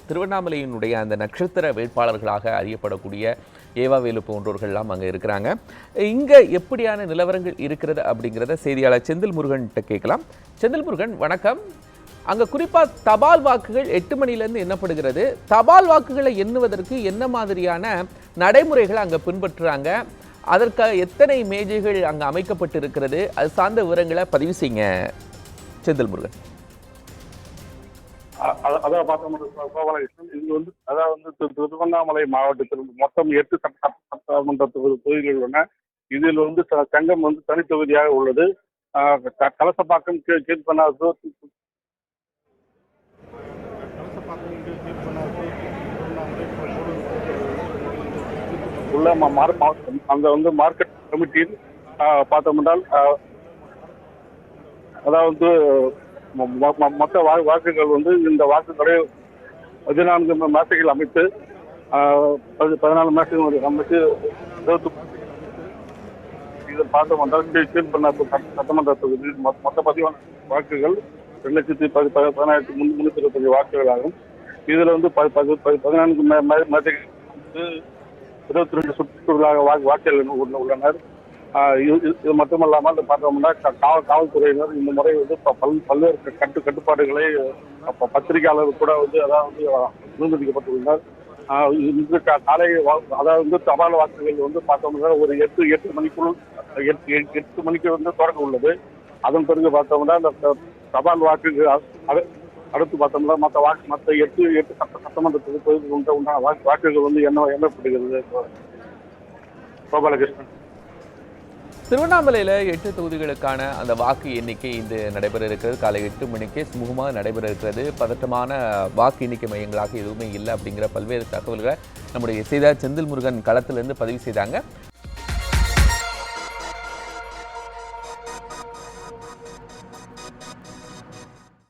திருவண்ணாமலையினுடைய அந்த நட்சத்திர வேட்பாளர்களாக அறியப்படக்கூடிய ஏவாவேலு போன்றோர்கள்லாம் அங்கே இருக்கிறாங்க. இங்கே எப்படியான நிலவரங்கள் இருக்கிறது அப்படிங்கிறத செய்தியாளர் செந்தில் முருகன்கிட்ட கேட்கலாம். செந்தில் முருகன், வணக்கம். அங்கே குறிப்பாக தபால் வாக்குகள் 8 மணிலேருந்து எண்ணப்படுகிறது. தபால் வாக்குகளை எண்ணுவதற்கு என்ன மாதிரியான நடைமுறைகள் அங்கே பின்பற்றுறாங்க? அதற்கு எத்தனை மேஜைகள் அங்கே அமைக்கப்பட்டு இருக்கிறது? அது சார்ந்த விவரங்களை பதிவு செய்யுங்க செந்தில் முருகன். அதான் பார்த்தோம் கோபாலகிருஷ்ணன், இது வந்து அதாவது திருவண்ணாமலை மாவட்டத்தில் மொத்தம் 8 சட்டமன்ற தொகுதிகள் உள்ளன. இதில் வந்து சங்கம் வந்து தனித்தொகுதியாக உள்ளது. கலசப்பாக்கம் கீழ்பண்ணாத்தூர் உள்ள அந்த வந்து மார்க்கெட் கமிட்டியில் பார்த்தோம் என்றால் அதாவது மொத்த வாக்குகள் வந்து இந்த வாக்குகளை 14 மேசைகள் அமைத்து 14 மேசைகள் அமைத்து இதில் பார்த்தோம் என்றால் கீழ்பண்ணாத்தூர் சட்டமன்ற தொகுதியில் மொத்த பதிவான வாக்குகள் 2,10,325 வாக்குகள் ஆகும். இதுல வந்து 14 மேசைகள் 22 சுற்றுகளாக வாக்குகள் உள்ளனர். இது மட்டுமல்லாமல் பார்த்தோம்னா காவல்துறையினர் இந்த முறை வந்து பல்வேறு கட்டுப்பாடுகளை பத்திரிகையாளர் கூட வந்து அதாவது அனுமதிக்கப்பட்டுள்ளனர். இன்று காலை அதாவது தபால் வாக்குகள் வந்து பார்த்தோம்னா ஒரு 8 மணிக்குள் 8 மணிக்கு வந்து தொடங்க உள்ளது. அதன் பிறகு பார்த்தோம்னா இந்த தபால் வாக்குகள் அடுத்து பார்த்தோம்னா மற்ற 8 சட்டமன்ற தொகுதிகளுக்கு உண்டான வாக்குகள் வந்து எண்ணப்படுகிறது. கோபாலகிருஷ்ணன், திருவண்ணாமலையில் 8 தொகுதிகளுக்கான அந்த வாக்கு எண்ணிக்கை இன்று நடைபெற இருக்கிறது. காலை 8 மணிக்கு சுமூகமாக நடைபெற இருக்கிறது. பதட்டமான வாக்கு எண்ணிக்கை மையங்களாக எதுவுமே இல்லை அப்படிங்கிற பல்வேறு தகவல்களை நம்முடைய செய்தியாளர் செந்தில் முருகன் களத்திலிருந்து பதிவு செய்தாங்க.